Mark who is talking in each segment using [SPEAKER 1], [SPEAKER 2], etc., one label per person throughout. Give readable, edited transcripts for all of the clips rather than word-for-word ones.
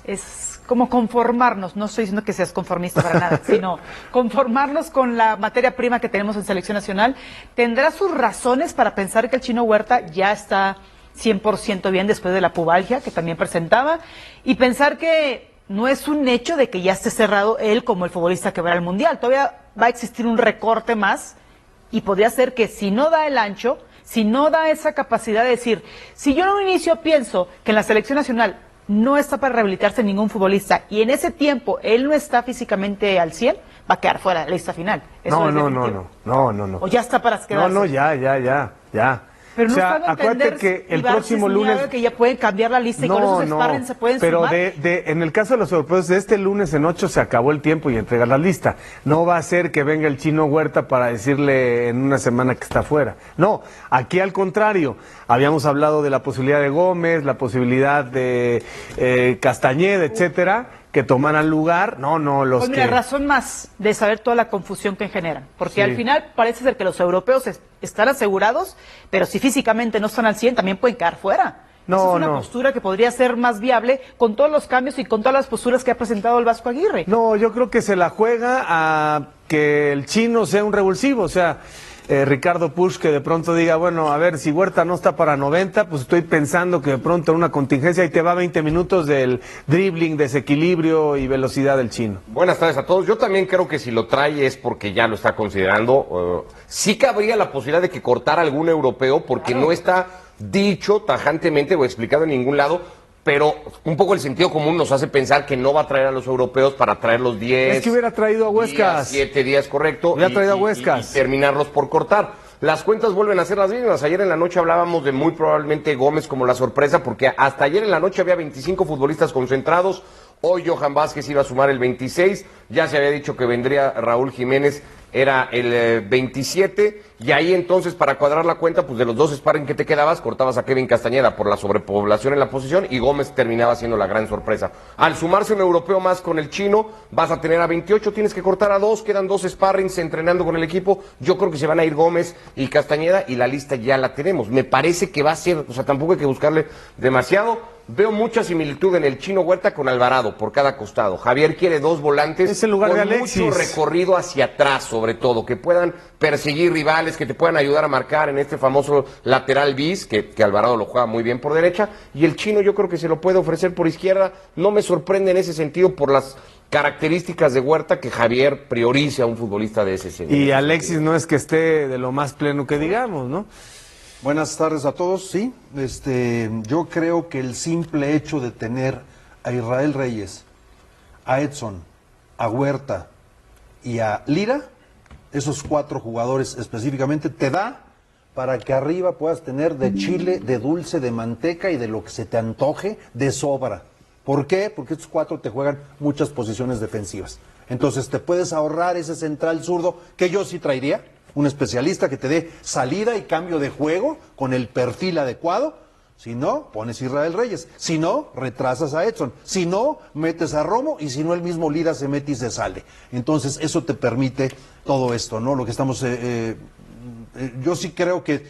[SPEAKER 1] es como conformarnos, no estoy diciendo que seas conformista para nada, sino conformarnos con la materia prima que tenemos en selección nacional. ¿Tendrá sus razones para pensar que el Chino Huerta ya está 100% bien después de la pubalgia que también presentaba? Y pensar que no es un hecho de que ya esté cerrado él como el futbolista que va al Mundial. Todavía va a existir un recorte más y podría ser que si no da el ancho, si no da esa capacidad de decir, si yo en un inicio pienso que en la selección nacional no está para rehabilitarse ningún futbolista y en ese tiempo él no está físicamente al 100, va a quedar fuera de la lista final.
[SPEAKER 2] No.
[SPEAKER 1] O ya está para quedarse.
[SPEAKER 2] No, ya.
[SPEAKER 1] Pero no
[SPEAKER 2] o sea,
[SPEAKER 1] saben
[SPEAKER 2] acuérdate
[SPEAKER 1] entender
[SPEAKER 2] que el
[SPEAKER 1] Ibarcis
[SPEAKER 2] próximo
[SPEAKER 1] ni
[SPEAKER 2] lunes...
[SPEAKER 1] Ave, que ya pueden cambiar la lista y con esos sparring se pueden
[SPEAKER 2] pero
[SPEAKER 1] sumar.
[SPEAKER 2] en el caso de los europeos, de este lunes en 8 se acabó el tiempo y entregar la lista. No va a ser que venga el Chino Huerta para decirle en una semana que está fuera. No, aquí al contrario. Habíamos hablado de la posibilidad de Gómez, la posibilidad de Castañeda, etcétera, que tomaran lugar.
[SPEAKER 1] Pues mira, razón más de saber toda la confusión que generan. Porque
[SPEAKER 2] Sí.
[SPEAKER 1] al final parece ser que los europeos están asegurados, pero si físicamente no están al 100, también pueden quedar fuera. Esa es una postura que podría ser más viable con todos los cambios y con todas las posturas que ha presentado el Vasco Aguirre.
[SPEAKER 2] No, yo creo que se la juega a que el Chino sea un revulsivo, o sea... Ricardo Puch que de pronto diga, bueno, a ver, si Huerta no está para 90, pues estoy pensando que de pronto en una contingencia ahí te va 20 minutos del dribbling, desequilibrio y velocidad del Chino.
[SPEAKER 3] Buenas tardes a todos. Yo también creo que si lo trae es porque ya lo está considerando. Sí cabría la posibilidad de que cortara algún europeo porque no está dicho tajantemente o explicado en ningún lado. Pero un poco el sentido común nos hace pensar que no va a traer a los europeos para traer los 10.
[SPEAKER 2] Es que hubiera traído a Huescas.
[SPEAKER 3] 7 días, correcto.
[SPEAKER 2] Hubiera traído a Huescas.
[SPEAKER 3] Y terminarlos por cortar. Las cuentas vuelven a ser las mismas. Ayer en la noche hablábamos de muy probablemente Gómez como la sorpresa, porque hasta ayer en la noche había 25 futbolistas concentrados. Hoy Johan Vázquez iba a sumar el 26. Ya se había dicho que vendría Raúl Jiménez, era el 27. Y ahí entonces, para cuadrar la cuenta, pues de los dos sparring que te quedabas, cortabas a Kevin Castañeda por la sobrepoblación en la posición y Gómez terminaba siendo la gran sorpresa. Al sumarse un europeo más con el Chino, vas a tener a 28, tienes que cortar a 2, quedan 2 sparrings entrenando con el equipo. Yo creo que se van a ir Gómez y Castañeda y la lista ya la tenemos. Me parece que va a ser, o sea, tampoco hay que buscarle demasiado. Veo mucha similitud en el Chino Huerta con Alvarado por cada costado. Javier quiere 2 volantes
[SPEAKER 2] es el lugar
[SPEAKER 3] con
[SPEAKER 2] de Alexis.
[SPEAKER 3] mucho recorrido hacia atrás, sobre todo, que puedan perseguir rivales, que te puedan ayudar a marcar en este famoso lateral bis, que Alvarado lo juega muy bien por derecha, y el Chino yo creo que se lo puede ofrecer por izquierda. No me sorprende en ese sentido por las características de Huerta que Javier priorice a un futbolista de ese sentido.
[SPEAKER 2] Y Alexis no es que esté de lo más pleno que digamos, ¿no?
[SPEAKER 4] Buenas tardes a todos, sí. Yo creo que el simple hecho de tener a Israel Reyes, a Edson, a Huerta y a Lira, esos 4 jugadores específicamente, te da para que arriba puedas tener de chile, de dulce, de manteca y de lo que se te antoje de sobra. ¿Por qué? Porque estos 4 te juegan muchas posiciones defensivas. Entonces te puedes ahorrar ese central zurdo que yo sí traería. Un especialista que te dé salida y cambio de juego con el perfil adecuado. Si no, pones Israel Reyes. Si no, retrasas a Edson. Si no, metes a Romo. Y si no, el mismo Lira se mete y se sale. Entonces, eso te permite todo esto, ¿no? Lo que estamos... yo sí creo que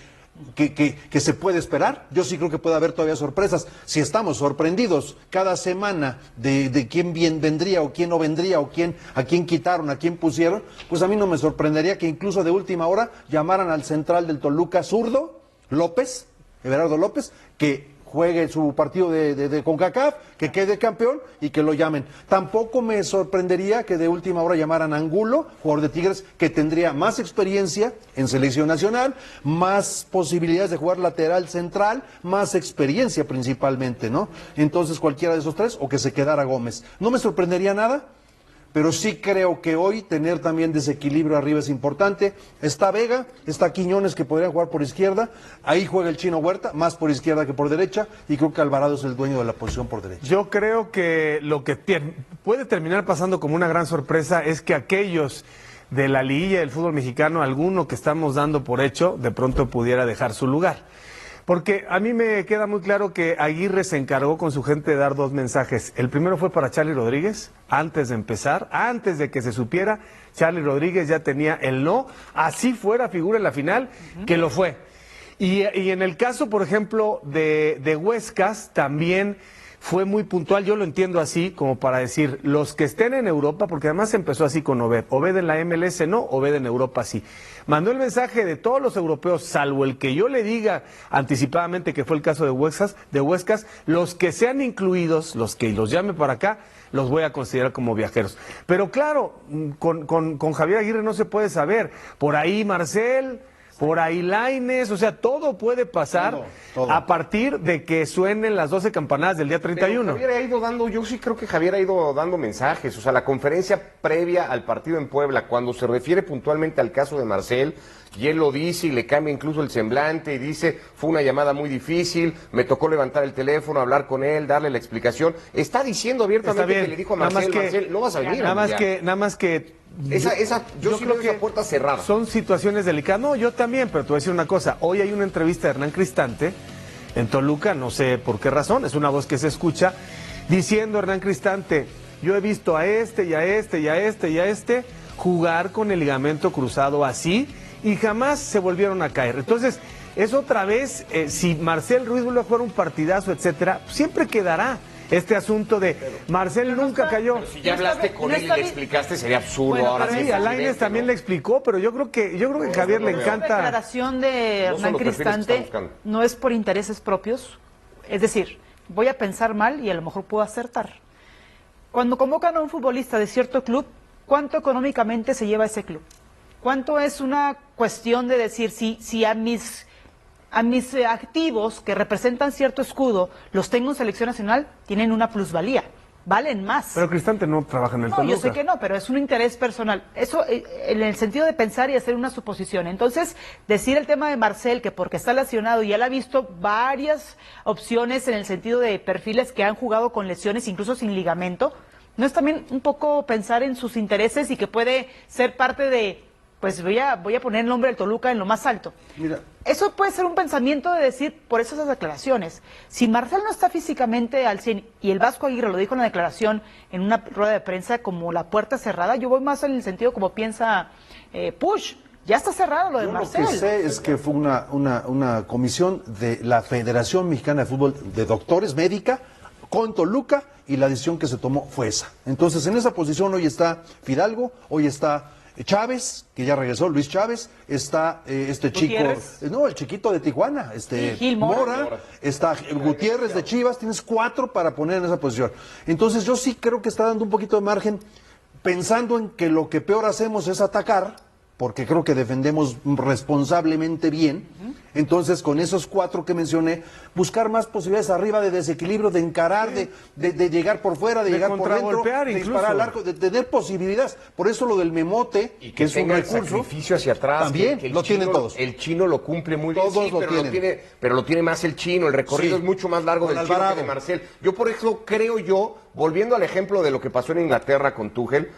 [SPEAKER 4] se puede esperar. Yo sí creo que puede haber todavía sorpresas. Si estamos sorprendidos cada semana de quién bien vendría o quién no vendría o a quién quitaron, a quién pusieron, pues a mí no me sorprendería que incluso de última hora llamaran al central del Toluca zurdo, López, Everardo López, que juegue su partido de CONCACAF, que quede campeón y que lo llamen. Tampoco me sorprendería que de última hora llamaran a Angulo, jugador de Tigres, que tendría más experiencia en selección nacional, más posibilidades de jugar lateral central, más experiencia principalmente, ¿no? Entonces cualquiera de esos 3, o que se quedara Gómez. No me sorprendería nada, pero sí creo que hoy tener también desequilibrio arriba es importante. Está Vega, está Quiñones, que podría jugar por izquierda, ahí juega el Chino Huerta, más por izquierda que por derecha, y creo que Alvarado es el dueño de la posición por derecha.
[SPEAKER 2] Yo creo que lo que puede terminar pasando como una gran sorpresa es que aquellos de la liguilla del fútbol mexicano, alguno que estamos dando por hecho, de pronto pudiera dejar su lugar. Porque a mí me queda muy claro que Aguirre se encargó con su gente de dar 2 mensajes. El primero fue para Charly Rodríguez, antes de empezar, antes de que se supiera, Charly Rodríguez ya tenía el no, así fuera figura en la final, que lo fue. Y en el caso, por ejemplo, de Huescas, también fue muy puntual, yo lo entiendo así, como para decir, los que estén en Europa, porque además empezó así con Obed en la MLS no, Obed en Europa sí. Mandó el mensaje de todos los europeos, salvo el que yo le diga anticipadamente que fue el caso de Huescas, los que sean incluidos, los que los llame para acá, los voy a considerar como viajeros. Pero claro, con Javier Aguirre no se puede saber, por ahí Marcel, por ahí Lainez, o sea, todo puede pasar todo. A partir de que suenen las 12 campanadas del día 31.
[SPEAKER 3] Pero Javier ha ido dando, yo sí creo que Javier ha ido dando mensajes, o sea, la conferencia previa al partido en Puebla, cuando se refiere puntualmente al caso de Marcel, y él lo dice y le cambia incluso el semblante y dice, fue una llamada muy difícil, me tocó levantar el teléfono, hablar con él, darle la explicación. Está diciendo abiertamente que le dijo a Marcel, Marcel, no vas a venir.
[SPEAKER 2] Nada más que
[SPEAKER 3] yo sí creo que esa puerta cerrada.
[SPEAKER 2] Son situaciones delicadas. No, yo también, pero te voy a decir una cosa. Hoy hay una entrevista de Hernán Cristante en Toluca, no sé por qué razón, es una voz que se escucha, diciendo Hernán Cristante, yo he visto a este y a este y a este y a este jugar con el ligamento cruzado así y jamás se volvieron a caer. Entonces, es otra vez, si Marcel Ruiz vuelve a jugar un partidazo, etcétera, siempre quedará este asunto de Marcel nunca cayó.
[SPEAKER 3] Pero si ya hablaste con él y le explicaste, sería absurdo.
[SPEAKER 2] Bueno,
[SPEAKER 3] ahora
[SPEAKER 2] sí, a Lainez también le explicó, pero yo creo que Javier le encanta.
[SPEAKER 1] La declaración de Hernán Cristante no es por intereses propios, es decir, voy a pensar mal y a lo mejor puedo acertar. Cuando convocan a un futbolista de cierto club, ¿cuánto económicamente se lleva ese club? ¿Cuánto es una cuestión de decir si a mis activos que representan cierto escudo los tengo en selección nacional, tienen una plusvalía, valen más?
[SPEAKER 2] Pero Cristante no trabaja en el Toluca.
[SPEAKER 1] No, yo sé que no, pero es un interés personal. Eso en el sentido de pensar y hacer una suposición. Entonces, decir el tema de Marcel, que porque está lesionado y él ha visto varias opciones en el sentido de perfiles que han jugado con lesiones, incluso sin ligamento, ¿no es también un poco pensar en sus intereses y que puede ser parte de... pues voy a poner el nombre del Toluca en lo más alto?
[SPEAKER 4] Mira.
[SPEAKER 1] Eso puede ser un pensamiento de decir, por esas declaraciones, si Marcel no está físicamente al 100, y el Vasco Aguirre lo dijo en la declaración, en una rueda de prensa, como la puerta cerrada, yo voy más en el sentido como piensa Push, ya está cerrado lo de Marcel.
[SPEAKER 4] Lo que sé es que fue una comisión de la Federación Mexicana de Fútbol de doctores, médica, con Toluca, y la decisión que se tomó fue esa. Entonces, en esa posición hoy está Fidalgo, hoy está Chávez, que ya regresó, Luis Chávez, está este chico, el chiquito de Tijuana,
[SPEAKER 1] Gil
[SPEAKER 4] Mora, está Gutiérrez de Chivas, tienes 4 para poner en esa posición. Entonces yo sí creo que está dando un poquito de margen, pensando en que lo que peor hacemos es atacar, porque creo que defendemos responsablemente bien. Entonces, con esos 4 que mencioné, buscar más posibilidades arriba de desequilibrio, de encarar, de llegar por fuera, de llegar por dentro, de disparar al arco, de tener posibilidades. Por eso lo del memote,
[SPEAKER 3] y
[SPEAKER 4] que es un recurso,
[SPEAKER 3] el sacrificio hacia atrás.
[SPEAKER 4] También
[SPEAKER 3] que
[SPEAKER 4] lo tienen todos.
[SPEAKER 3] El chino lo cumple muy bien.
[SPEAKER 4] Todos lo tienen.
[SPEAKER 3] Pero lo tiene más el chino. El recorrido es mucho más largo del chino que de Marcel. Yo por eso creo volviendo al ejemplo de lo que pasó en Inglaterra con Tuchel,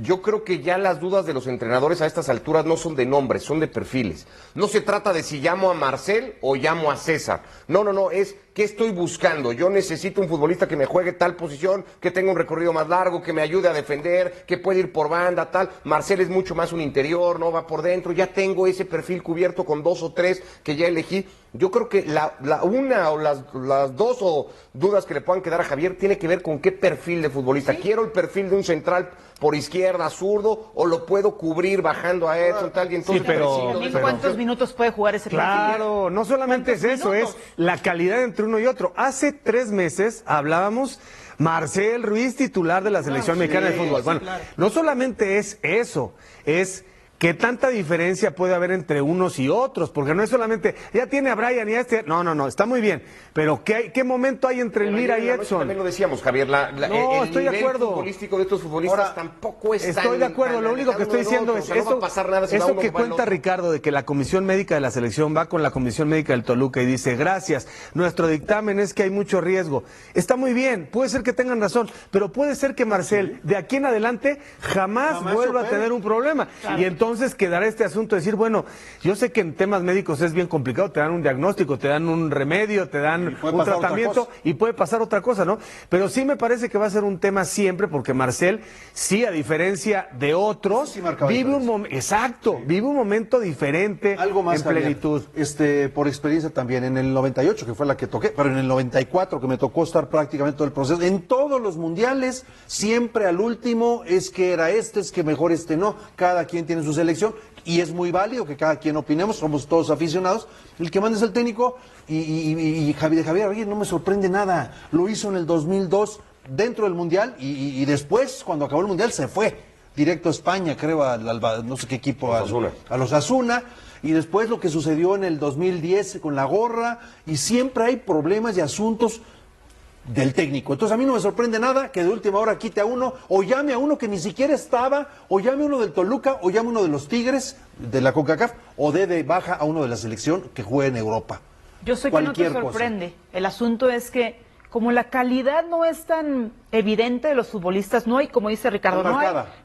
[SPEAKER 3] yo creo que ya las dudas de los entrenadores a estas alturas no son de nombres, son de perfiles. No se trata de si llamo a Marcel o llamo a César. No, es ¿qué estoy buscando? Yo necesito un futbolista que me juegue tal posición, que tenga un recorrido más largo, que me ayude a defender, que puede ir por banda, tal. Marcel es mucho más un interior, no va por dentro. Ya tengo ese perfil cubierto con 2 o 3 que ya elegí. Yo creo que una o las 2 dudas que le puedan quedar a Javier tiene que ver con qué perfil de futbolista. ¿Quiero el perfil de un central por izquierda, zurdo, o lo puedo cubrir bajando a Edson, tal? Y entonces,
[SPEAKER 1] ¿cuántos minutos puede jugar ese perfil?
[SPEAKER 2] Claro, no solamente es eso, es la calidad entre uno y otro. Hace 3 meses hablábamos Marcel Ruiz, titular de la Selección Mexicana de Fútbol. Bueno, no solamente es eso, es ¿qué tanta diferencia puede haber entre unos y otros? Porque no es solamente, ya tiene a Brian y a este. No, está muy bien. Pero ¿qué momento hay entre Elvira y Edson?
[SPEAKER 3] También lo decíamos, Javier.
[SPEAKER 2] No, estoy de acuerdo.
[SPEAKER 3] El futbolístico de estos futbolistas tampoco es
[SPEAKER 2] Estoy de acuerdo. Lo único que estoy diciendo es eso,
[SPEAKER 3] no va a pasar nada si
[SPEAKER 2] eso que cuenta Ricardo, de que la Comisión Médica de la Selección va con la Comisión Médica del Toluca y dice, gracias, nuestro dictamen es que hay mucho riesgo. Está muy bien, puede ser que tengan razón, pero puede ser que Marcel, de aquí en adelante, jamás vuelva a tener un problema. Claro. Y entonces entonces quedará este asunto de decir, bueno, yo sé que en temas médicos es bien complicado, te dan un diagnóstico, te dan un remedio, te dan un tratamiento y puede pasar otra cosa, ¿no? Pero sí me parece que va a ser un tema siempre, porque Marcel, sí, a diferencia de otros,
[SPEAKER 4] sí
[SPEAKER 2] vive un momento, exacto, vive un momento diferente,
[SPEAKER 4] algo más,
[SPEAKER 2] en plenitud.
[SPEAKER 4] Javier, por experiencia también, en el 98, que fue la que toqué, pero en el 94, que me tocó estar prácticamente todo el proceso, en todos los mundiales, siempre al último, es que era es que mejor no, cada quien tiene su selección, y es muy válido que cada quien opinemos, somos todos aficionados, el que manda es el técnico, y Javier Aguirre no me sorprende nada, lo hizo en el 2002, dentro del mundial, y después, cuando acabó el mundial, se fue directo a España, creo, no sé qué equipo, a los Asuna, y después lo que sucedió en el 2010 con la gorra, y siempre hay problemas y asuntos del técnico. Entonces a mí no me sorprende nada que de última hora quite a uno, o llame a uno que ni siquiera estaba, o llame a uno del Toluca, o llame a uno de los Tigres, de la CONCACAF, o dé de baja a uno de la selección que juegue en Europa.
[SPEAKER 1] Yo sé que no te sorprende. El asunto es que como la calidad no es tan evidente de los futbolistas, no hay, como dice Ricardo,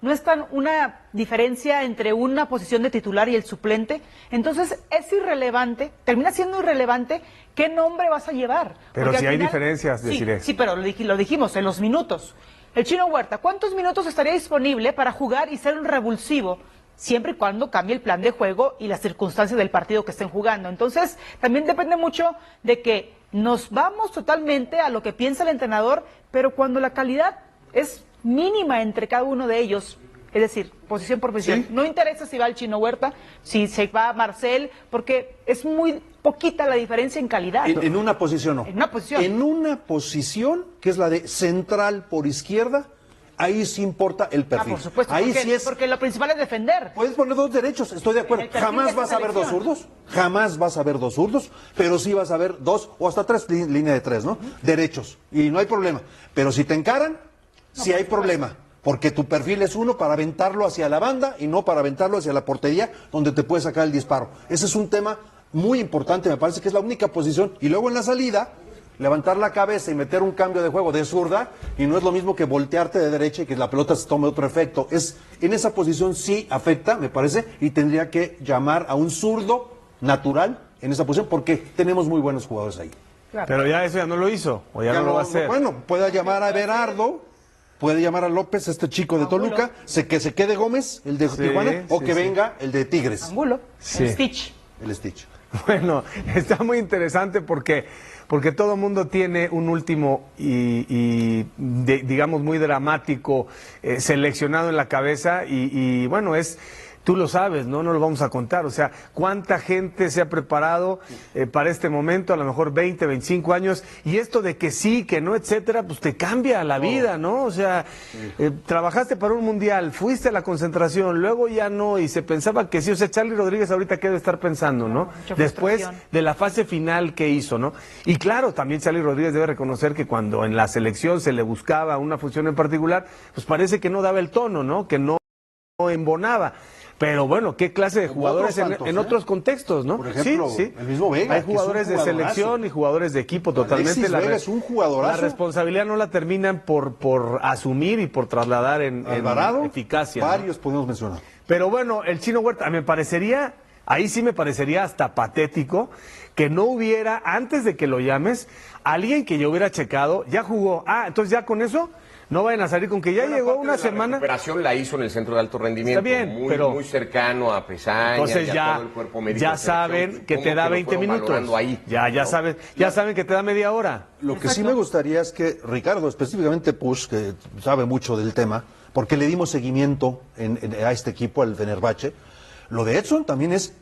[SPEAKER 1] no es tan una diferencia entre una posición de titular y el suplente, entonces es irrelevante, termina siendo irrelevante qué nombre vas a llevar.
[SPEAKER 2] Pero si hay diferencias, deciré.
[SPEAKER 1] Sí, pero lo dijimos, en los minutos. El Chino Huerta, ¿cuántos minutos estaría disponible para jugar y ser un revulsivo? Siempre y cuando cambie el plan de juego y las circunstancias del partido que estén jugando. Entonces, también depende mucho de que nos vamos totalmente a lo que piensa el entrenador, pero cuando la calidad es mínima entre cada uno de ellos, es decir, posición por posición, no interesa si va el Chino Huerta, si se va Marcel, porque es muy poquita la diferencia en calidad.
[SPEAKER 4] En una posición no.
[SPEAKER 1] En una posición.
[SPEAKER 4] En una posición, que es la de central por izquierda, ahí sí importa el perfil.
[SPEAKER 1] Por supuesto,
[SPEAKER 4] ahí
[SPEAKER 1] porque,
[SPEAKER 4] sí es...
[SPEAKER 1] porque lo principal es defender.
[SPEAKER 4] Puedes poner dos derechos, estoy de acuerdo. Jamás vas a ver dos zurdos, jamás vas a ver dos zurdos, pero sí vas a ver dos o hasta tres, línea de tres, ¿no? Derechos, y no hay problema. Pero si te encaran, sí hay problema, porque tu perfil es uno para aventarlo hacia la banda y no para aventarlo hacia la portería, donde te puede sacar el disparo. Ese es un tema muy importante, me parece que es la única posición. Y luego en la salida, levantar la cabeza y meter un cambio de juego de zurda, y no es lo mismo que voltearte de derecha y que la pelota se tome otro efecto. En esa posición sí afecta, me parece, y tendría que llamar a un zurdo natural en esa posición, porque tenemos muy buenos jugadores ahí.
[SPEAKER 2] Claro. Pero ya eso ya no lo hizo, o ya no lo va a hacer.
[SPEAKER 4] Bueno, puede llamar a Berardo, puede llamar a López, este chico de Toluca, que se quede Gómez, el de Tijuana, o que venga el de Tigres.
[SPEAKER 1] Angulo, el Stitch.
[SPEAKER 4] El Stitch.
[SPEAKER 2] Bueno, está muy interesante porque todo el mundo tiene un último digamos, muy dramático seleccionado en la cabeza y bueno, tú lo sabes, ¿no? No lo vamos a contar. O sea, ¿cuánta gente se ha preparado para este momento? A lo mejor 20, 25 años. Y esto de que sí, que no, etcétera, pues te cambia la vida, ¿no? O sea, trabajaste para un mundial, fuiste a la concentración, luego ya no, y se pensaba que sí. O sea, Charly Rodríguez ahorita qué debe estar pensando, ¿no? Después de la fase final que hizo, ¿no? Y claro, también Charly Rodríguez debe reconocer que cuando en la selección se le buscaba una función en particular, pues parece que no daba el tono, ¿no? Que no embonaba. Pero bueno, ¿qué clase de jugadores en otros contextos, no?
[SPEAKER 4] Por ejemplo,
[SPEAKER 2] sí.
[SPEAKER 4] el mismo Vega.
[SPEAKER 2] Hay jugadores de selección y jugadores de equipo totalmente.
[SPEAKER 4] Alexis Vega es un jugadorazo.
[SPEAKER 2] La responsabilidad no la terminan por asumir y por trasladar en eficacia.
[SPEAKER 4] Varios, ¿no? Podemos mencionar.
[SPEAKER 2] Pero bueno, el Chino Huerta, ahí sí me parecería hasta patético que no hubiera, antes de que lo llames, alguien que yo hubiera checado, ya jugó. Entonces ya con eso... No vayan a salir con que ya llegó una semana.
[SPEAKER 3] La recuperación la hizo en el centro de alto rendimiento.
[SPEAKER 2] Está bien,
[SPEAKER 3] muy cercano a Pesaña.
[SPEAKER 2] Entonces
[SPEAKER 3] todo el cuerpo médico
[SPEAKER 2] ya saben que te da 20 minutos.
[SPEAKER 3] Ahí,
[SPEAKER 2] ya saben que te da media hora.
[SPEAKER 4] Lo que sí me gustaría es que Ricardo, específicamente Push, que sabe mucho del tema, porque le dimos seguimiento a este equipo, al Fenerbahce, lo de Edson también es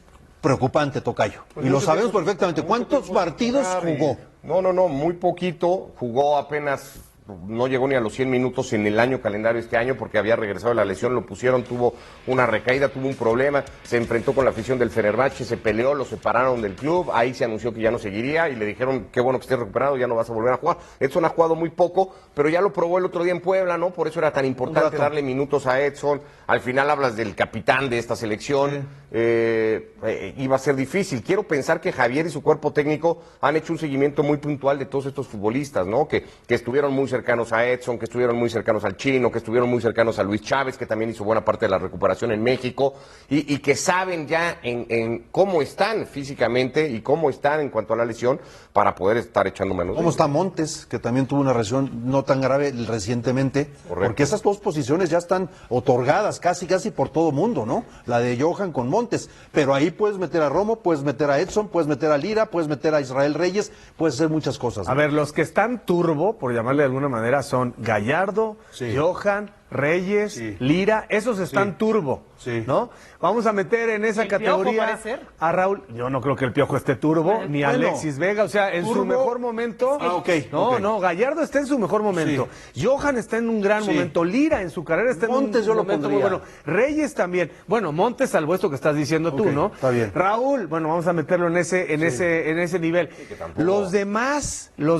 [SPEAKER 4] preocupante, tocayo. Y lo sabemos perfectamente. ¿Cuántos partidos jugó?
[SPEAKER 3] No, muy poquito. Jugó apenas... No llegó ni a los 100 minutos en el año calendario este año porque había regresado de la lesión, lo pusieron, tuvo una recaída, tuvo un problema, se enfrentó con la afición del Fenerbahce, se peleó, lo separaron del club, ahí se anunció que ya no seguiría y le dijeron, qué bueno que estés recuperado, ya no vas a volver a jugar. Edson ha jugado muy poco, pero ya lo probó el otro día en Puebla, ¿no? Por eso era tan importante darle minutos a Edson. Al final hablas del capitán de esta selección, iba a ser difícil. Quiero pensar que Javier y su cuerpo técnico han hecho un seguimiento muy puntual de todos estos futbolistas, ¿no? Que estuvieron muy cercanos a Edson, que estuvieron muy cercanos al Chino, que estuvieron muy cercanos a Luis Chávez, que también hizo buena parte de la recuperación en México, y que saben ya en cómo están físicamente y cómo están en cuanto a la lesión para poder estar echando manos.
[SPEAKER 4] ¿Cómo está Montes, que también tuvo una lesión no tan grave recientemente?
[SPEAKER 3] Correcto.
[SPEAKER 4] Porque esas dos posiciones ya están otorgadas casi por todo mundo, ¿no? La de Johan con Montes. Pero ahí puedes meter a Romo, puedes meter a Edson, puedes meter a Lira, puedes meter a Israel Reyes, puedes hacer muchas cosas, ¿no?
[SPEAKER 2] A ver, los que están turbo, por llamarle de alguna manera, son Gallardo,
[SPEAKER 4] Sí.
[SPEAKER 2] Johan, Reyes,
[SPEAKER 4] Sí.
[SPEAKER 2] Lira, esos están
[SPEAKER 4] Sí.
[SPEAKER 2] turbo,
[SPEAKER 4] Sí.
[SPEAKER 2] ¿no? Vamos a meter en esa
[SPEAKER 1] ¿El Piojo
[SPEAKER 2] categoría
[SPEAKER 1] puede ser?
[SPEAKER 2] a Raúl. Yo no creo que el Piojo esté turbo, ni
[SPEAKER 4] bueno.
[SPEAKER 2] Alexis Vega, o sea, en su
[SPEAKER 4] Turbo.
[SPEAKER 2] mejor momento.
[SPEAKER 4] Ah, ok,
[SPEAKER 2] No,
[SPEAKER 4] ok.
[SPEAKER 2] no, Gallardo está en su mejor momento. Johan está en un gran
[SPEAKER 4] Sí.
[SPEAKER 2] momento. Lira en su carrera está
[SPEAKER 4] Montes
[SPEAKER 2] en
[SPEAKER 4] yo
[SPEAKER 2] un
[SPEAKER 4] lo
[SPEAKER 2] momento muy
[SPEAKER 4] pondría.
[SPEAKER 2] bueno. Reyes también. Bueno, Montes, salvo esto que estás diciendo tú,
[SPEAKER 4] Ok,
[SPEAKER 2] ¿no?
[SPEAKER 4] está bien.
[SPEAKER 2] Raúl, bueno, vamos a meterlo en ese nivel. Los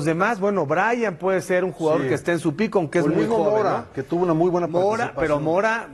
[SPEAKER 2] demás, bueno, Brian puede ser un jugador
[SPEAKER 4] Sí.
[SPEAKER 2] que esté en su pico, aunque es
[SPEAKER 4] O el
[SPEAKER 2] muy
[SPEAKER 4] mismo
[SPEAKER 2] joven,
[SPEAKER 4] Mora,
[SPEAKER 2] ¿no?
[SPEAKER 4] que tuvo una muy buena
[SPEAKER 2] Mora, pero Mora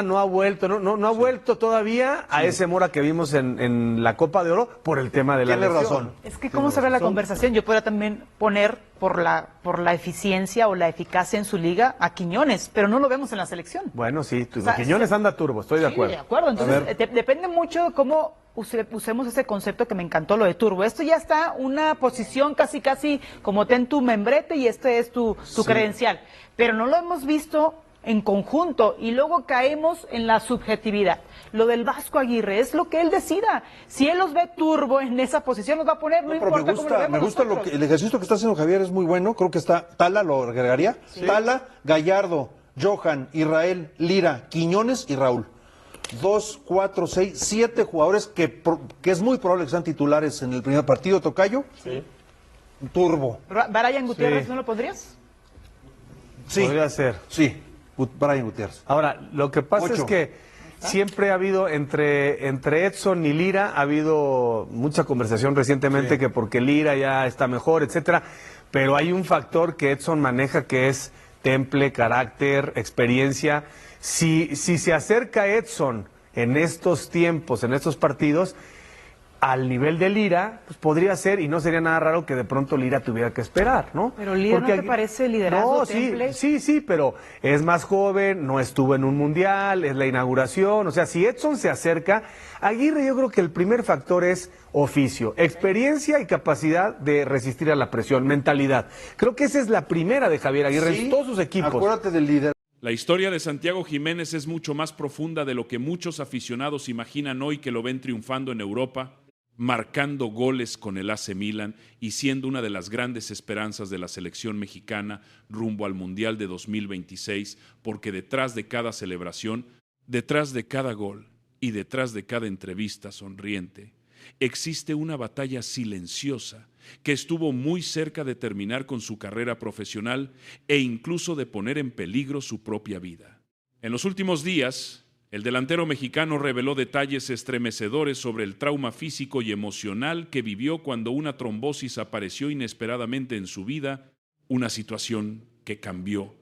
[SPEAKER 2] no ha vuelto, no ha vuelto todavía a ese Mora que vimos en la Copa de Oro por el tema de la
[SPEAKER 4] Tiene
[SPEAKER 2] lesión.
[SPEAKER 4] razón.
[SPEAKER 1] Es que cómo se ve la conversación, yo podría también poner por la eficiencia o la eficacia en su liga a Quiñones, pero no lo vemos en la selección.
[SPEAKER 2] Bueno, sí,
[SPEAKER 1] O sea,
[SPEAKER 2] Quiñones anda turbo, estoy de
[SPEAKER 1] Sí,
[SPEAKER 2] acuerdo.
[SPEAKER 1] de acuerdo. Entonces,
[SPEAKER 4] ver.
[SPEAKER 1] depende mucho de cómo usemos ese concepto que me encantó, lo de turbo. Esto ya está una posición casi como ten tu membrete y este es tu credencial. Pero no lo hemos visto en conjunto y luego caemos en la subjetividad. Lo del Vasco Aguirre es lo que él decida. Si él los ve turbo en esa posición, los va a poner, no
[SPEAKER 4] Pero
[SPEAKER 1] importa cómo lo vemos
[SPEAKER 4] me gusta
[SPEAKER 1] nosotros.
[SPEAKER 4] el ejercicio que está haciendo Javier es muy bueno. Creo que está Tala, lo agregaría. Tala, Gallardo, Johan, Israel, Lira, Quiñones y Raúl. 2, 4, 6, 7 jugadores que es muy probable que sean titulares en el primer partido, Tocayo. Sí. Turbo.
[SPEAKER 1] ¿Brian Gutiérrez
[SPEAKER 2] Sí.
[SPEAKER 1] no lo pondrías?
[SPEAKER 4] Sí.
[SPEAKER 2] Podría ser.
[SPEAKER 4] Sí. Brian Gutiérrez.
[SPEAKER 2] Ahora, lo que pasa
[SPEAKER 4] 8.
[SPEAKER 2] es que siempre ha habido, entre Edson y Lira, ha habido mucha conversación recientemente
[SPEAKER 4] Sí.
[SPEAKER 2] que porque Lira ya está mejor, etcétera, pero hay un factor que Edson maneja que es temple, carácter, experiencia. Si se acerca Edson en estos tiempos, en estos partidos, al nivel de Lira, pues podría ser, y no sería nada raro que de pronto Lira tuviera que esperar, ¿no?
[SPEAKER 1] Pero Lira, ¿no te
[SPEAKER 2] aquí-
[SPEAKER 1] parece liderazgo,
[SPEAKER 2] No,
[SPEAKER 1] temple?
[SPEAKER 2] sí, pero es más joven, no estuvo en un mundial, es la inauguración, o sea, si Edson se acerca, Aguirre yo creo que el primer factor es oficio, experiencia y capacidad de resistir a la presión, mentalidad. Creo que esa es la primera de Javier Aguirre
[SPEAKER 4] Sí,
[SPEAKER 2] en todos sus equipos.
[SPEAKER 4] Acuérdate del líder.
[SPEAKER 5] La historia de Santiago Jiménez es mucho más profunda de lo que muchos aficionados imaginan hoy que lo ven triunfando en Europa, marcando goles con el AC Milan y siendo una de las grandes esperanzas de la selección mexicana rumbo al Mundial de 2026, porque detrás de cada celebración, detrás de cada gol y detrás de cada entrevista sonriente, existe una batalla silenciosa que estuvo muy cerca de terminar con su carrera profesional e incluso de poner en peligro su propia vida. En los últimos días, el delantero mexicano reveló detalles estremecedores sobre el trauma físico y emocional que vivió cuando una trombosis apareció inesperadamente en su vida, una situación que cambió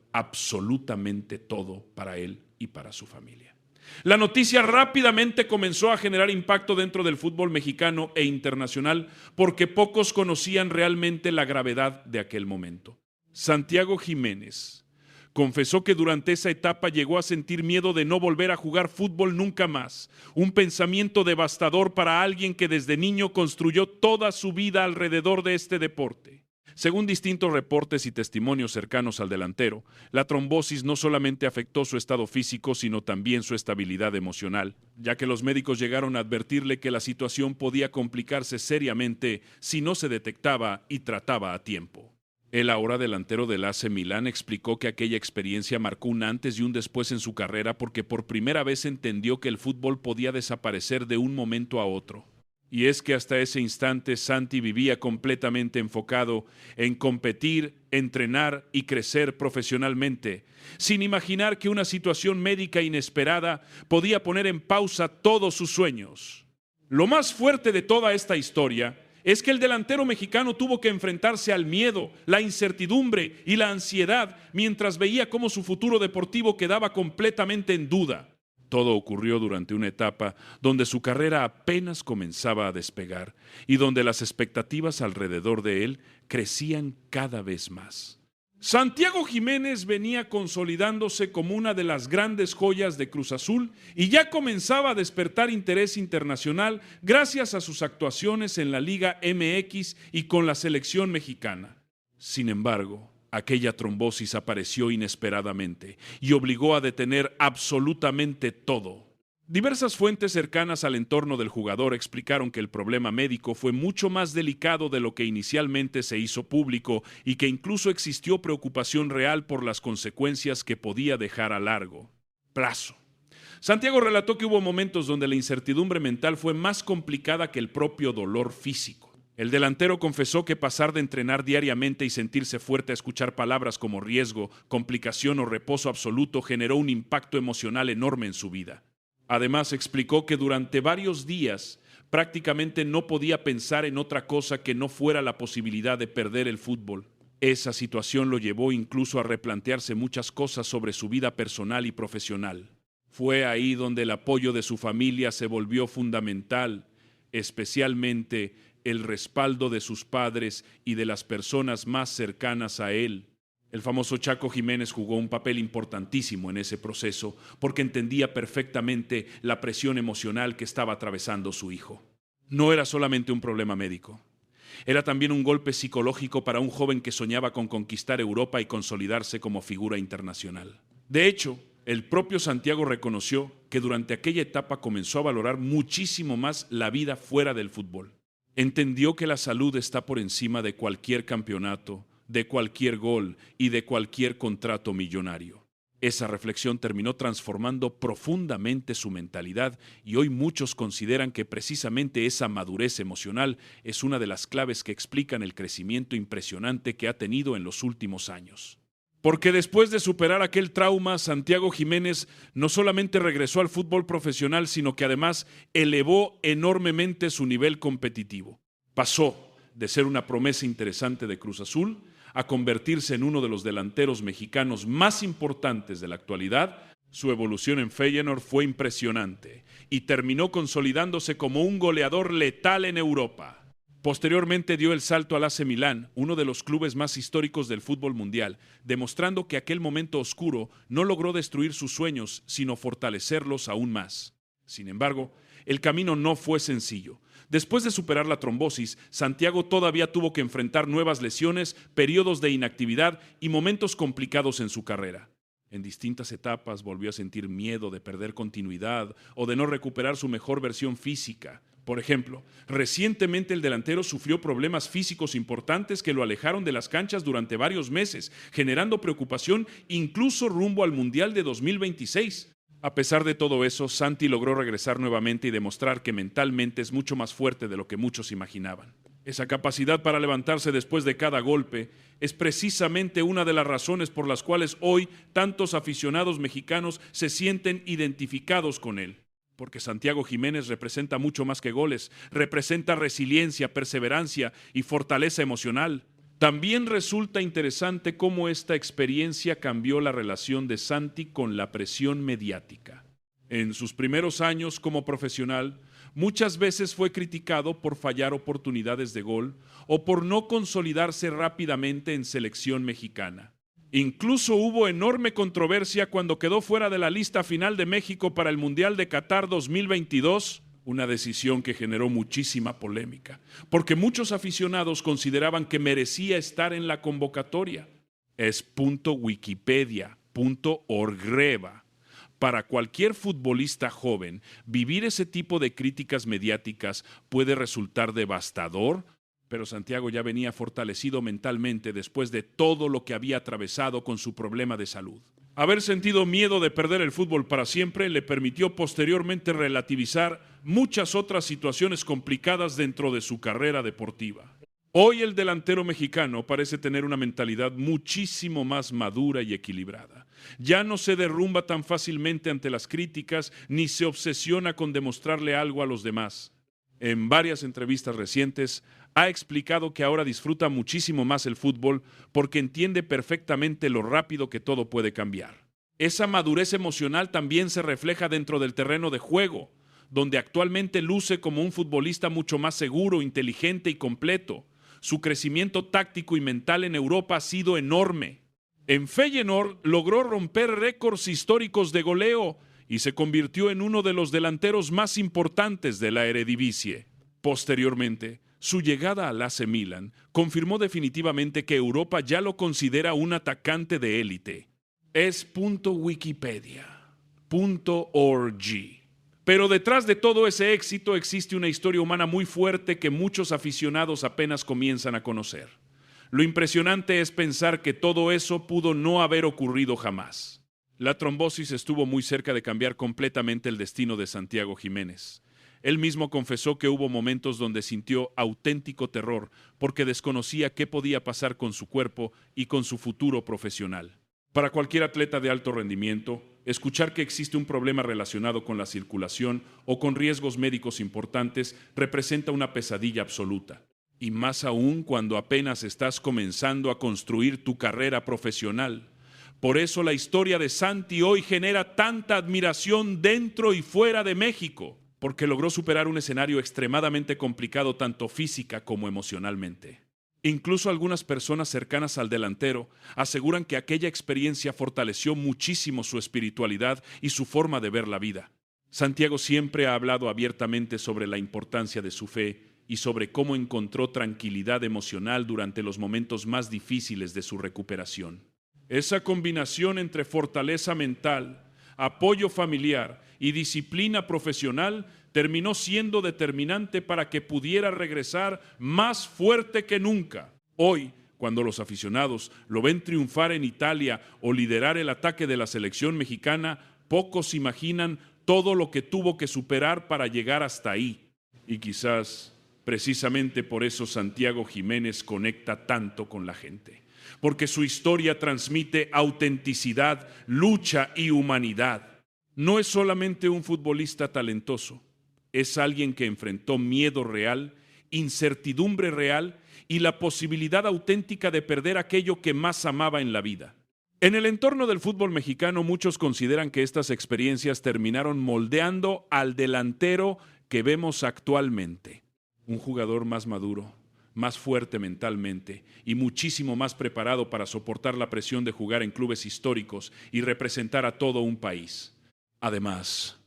[SPEAKER 5] absolutamente todo para él y para su familia. La noticia rápidamente comenzó a generar impacto dentro del fútbol mexicano e internacional porque pocos conocían realmente la gravedad de aquel momento. Santiago Jiménez confesó que durante esa etapa llegó a sentir miedo de no volver a jugar fútbol nunca más, un pensamiento devastador para alguien que desde niño construyó toda su vida alrededor de este deporte. Según distintos reportes y testimonios cercanos al delantero, la trombosis no solamente afectó su estado físico, sino también su estabilidad emocional, ya que los médicos llegaron a advertirle que la situación podía complicarse seriamente si no se detectaba y trataba a tiempo. El ahora delantero del AC Milán explicó que aquella experiencia marcó un antes y un después en su carrera porque por primera vez entendió que el fútbol podía desaparecer de un momento a otro. Y es que hasta ese instante Santi vivía completamente enfocado en competir, entrenar y crecer profesionalmente, sin imaginar que una situación médica inesperada podía poner en pausa todos sus sueños. Lo más fuerte de toda esta historia es que el delantero mexicano tuvo que enfrentarse al miedo, la incertidumbre y la ansiedad mientras veía cómo su futuro deportivo quedaba completamente en duda. Todo ocurrió durante una etapa donde su carrera apenas comenzaba a despegar y donde las expectativas alrededor de él crecían cada vez más. Santiago Jiménez venía consolidándose como una de las grandes joyas de Cruz Azul y ya comenzaba a despertar interés internacional gracias a sus actuaciones en la Liga MX y con la selección mexicana. Sin embargo, aquella trombosis apareció inesperadamente y obligó a detener absolutamente todo. Diversas fuentes cercanas al entorno del jugador explicaron que el problema médico fue mucho más delicado de lo que inicialmente se hizo público y que incluso existió preocupación real por las consecuencias que podía dejar a largo plazo. Santiago relató que hubo momentos donde la incertidumbre mental fue más complicada que el propio dolor físico. El delantero confesó que pasar de entrenar diariamente y sentirse fuerte a escuchar palabras como riesgo, complicación o reposo absoluto generó un impacto emocional enorme en su vida. Además, explicó que durante varios días prácticamente no podía pensar en otra cosa que no fuera la posibilidad de perder el fútbol. Esa situación lo llevó incluso a replantearse muchas cosas sobre su vida personal y profesional. Fue ahí donde el apoyo de su familia se volvió fundamental, especialmente el respaldo de sus padres y de las personas más cercanas a él. El famoso Chaco Jiménez jugó un papel importantísimo en ese proceso porque entendía perfectamente la presión emocional que estaba atravesando su hijo. No era solamente un problema médico. Era también un golpe psicológico para un joven que soñaba con conquistar Europa y consolidarse como figura internacional. De hecho, el propio Santiago reconoció que durante aquella etapa comenzó a valorar muchísimo más la vida fuera del fútbol. Entendió que la salud está por encima de cualquier campeonato, de cualquier gol y de cualquier contrato millonario. Esa reflexión terminó transformando profundamente su mentalidad y hoy muchos consideran que precisamente esa madurez emocional es una de las claves que explican el crecimiento impresionante que ha tenido en los últimos años. Porque después de superar aquel trauma, Santiago Jiménez no solamente regresó al fútbol profesional, sino que además elevó enormemente su nivel competitivo. Pasó de ser una promesa interesante de Cruz Azul a convertirse en uno de los delanteros mexicanos más importantes de la actualidad. Su evolución en Feyenoord fue impresionante y terminó consolidándose como un goleador letal en Europa. Posteriormente dio el salto al AC Milán, uno de los clubes más históricos del fútbol mundial, demostrando que aquel momento oscuro no logró destruir sus sueños, sino fortalecerlos aún más. Sin embargo, el camino no fue sencillo. Después de superar la trombosis, Santiago todavía tuvo que enfrentar nuevas lesiones, periodos de inactividad y momentos complicados en su carrera. En distintas etapas volvió a sentir miedo de perder continuidad o de no recuperar su mejor versión física. Por ejemplo, recientemente el delantero sufrió problemas físicos importantes que lo alejaron de las canchas durante varios meses, generando preocupación incluso rumbo al Mundial de 2026. A pesar de todo eso, Santi logró regresar nuevamente y demostrar que mentalmente es mucho más fuerte de lo que muchos imaginaban. Esa capacidad para levantarse después de cada golpe es precisamente una de las razones por las cuales hoy tantos aficionados mexicanos se sienten identificados con él. Porque Santiago Jiménez representa mucho más que goles, representa resiliencia, perseverancia y fortaleza emocional. También resulta interesante cómo esta experiencia cambió la relación de Santi con la presión mediática. En sus primeros años como profesional, muchas veces fue criticado por fallar oportunidades de gol o por no consolidarse rápidamente en selección mexicana. Incluso hubo enorme controversia cuando quedó fuera de la lista final de México para el Mundial de Qatar 2022, una decisión que generó muchísima polémica, porque muchos aficionados consideraban que merecía estar en la convocatoria. Es .wikipedia.org. Para cualquier futbolista joven, vivir ese tipo de críticas mediáticas puede resultar devastador, pero Santiago ya venía fortalecido mentalmente después de todo lo que había atravesado con su problema de salud. Haber sentido miedo de perder el fútbol para siempre le permitió posteriormente relativizar muchas otras situaciones complicadas dentro de su carrera deportiva. Hoy el delantero mexicano parece tener una mentalidad muchísimo más madura y equilibrada. Ya no se derrumba tan fácilmente ante las críticas ni se obsesiona con demostrarle algo a los demás. En varias entrevistas recientes ha explicado que ahora disfruta muchísimo más el fútbol porque entiende perfectamente lo rápido que todo puede cambiar. Esa madurez emocional también se refleja dentro del terreno de juego, donde actualmente luce como un futbolista mucho más seguro, inteligente y completo. Su crecimiento táctico y mental en Europa ha sido enorme. En Feyenoord logró romper récords históricos de goleo y se convirtió en uno de los delanteros más importantes de la Eredivisie. Posteriormente, su llegada al AC Milan confirmó definitivamente que Europa ya lo considera un atacante de élite. Es .wikipedia.org. Pero detrás de todo ese éxito existe una historia humana muy fuerte que muchos aficionados apenas comienzan a conocer. Lo impresionante es pensar que todo eso pudo no haber ocurrido jamás. La trombosis estuvo muy cerca de cambiar completamente el destino de Santiago Jiménez. Él mismo confesó que hubo momentos donde sintió auténtico terror porque desconocía qué podía pasar con su cuerpo y con su futuro profesional. Para cualquier atleta de alto rendimiento, escuchar que existe un problema relacionado con la circulación o con riesgos médicos importantes representa una pesadilla absoluta. Y más aún cuando apenas estás comenzando a construir tu carrera profesional. Por eso la historia de Santi hoy genera tanta admiración dentro y fuera de México, porque logró superar un escenario extremadamente complicado tanto física como emocionalmente. Incluso algunas personas cercanas al delantero aseguran que aquella experiencia fortaleció muchísimo su espiritualidad y su forma de ver la vida. Santiago siempre ha hablado abiertamente sobre la importancia de su fe y sobre cómo encontró tranquilidad emocional durante los momentos más difíciles de su recuperación. Esa combinación entre fortaleza mental, apoyo familiar y disciplina profesional terminó siendo determinante para que pudiera regresar más fuerte que nunca. Hoy, cuando los aficionados lo ven triunfar en Italia o liderar el ataque de la selección mexicana, pocos imaginan todo lo que tuvo que superar para llegar hasta ahí. Y quizás, precisamente por eso Santiago Jiménez conecta tanto con la gente. Porque su historia transmite autenticidad, lucha y humanidad. No es solamente un futbolista talentoso, es alguien que enfrentó miedo real, incertidumbre real y la posibilidad auténtica de perder aquello que más amaba en la vida. En el entorno del fútbol mexicano, muchos consideran que estas experiencias terminaron moldeando al delantero que vemos actualmente. Un jugador más maduro, más fuerte mentalmente y muchísimo más preparado para soportar la presión de jugar en clubes históricos y representar a todo un país. Además,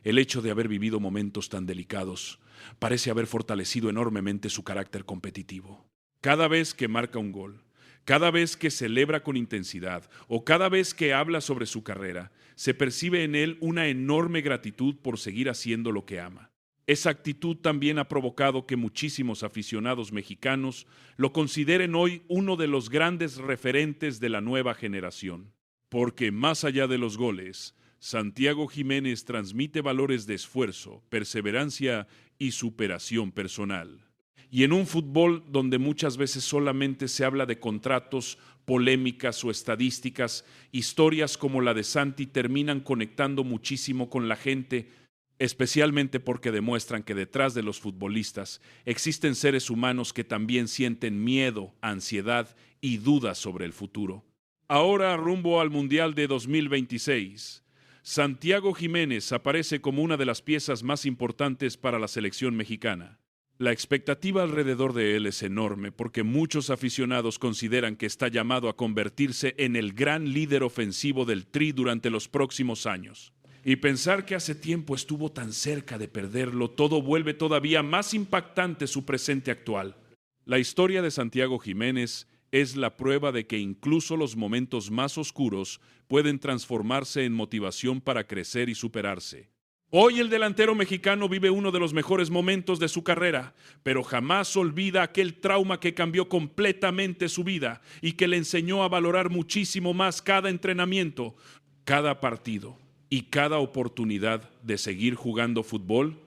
[SPEAKER 5] el hecho de haber vivido momentos tan delicados parece haber fortalecido enormemente su carácter competitivo. Cada vez que marca un gol, cada vez que celebra con intensidad o cada vez que habla sobre su carrera, se percibe en él una enorme gratitud por seguir haciendo lo que ama. Esa actitud también ha provocado que muchísimos aficionados mexicanos lo consideren hoy uno de los grandes referentes de la nueva generación. Porque más allá de los goles, Santiago Jiménez transmite valores de esfuerzo, perseverancia y superación personal. Y en un fútbol donde muchas veces solamente se habla de contratos, polémicas o estadísticas, historias como la de Santi terminan conectando muchísimo con la gente, especialmente porque demuestran que detrás de los futbolistas existen seres humanos que también sienten miedo, ansiedad y dudas sobre el futuro. Ahora, rumbo al Mundial de 2026, Santiago Jiménez aparece como una de las piezas más importantes para la selección mexicana. La expectativa alrededor de él es enorme porque muchos aficionados consideran que está llamado a convertirse en el gran líder ofensivo del Tri durante los próximos años. Y pensar que hace tiempo estuvo tan cerca de perderlo, todo vuelve todavía más impactante su presente actual. La historia de Santiago Jiménez es la prueba de que incluso los momentos más oscuros pueden transformarse en motivación para crecer y superarse. Hoy el delantero mexicano vive uno de los mejores momentos de su carrera, pero jamás olvida aquel trauma que cambió completamente su vida y que le enseñó a valorar muchísimo más cada entrenamiento, cada partido y cada oportunidad de seguir jugando fútbol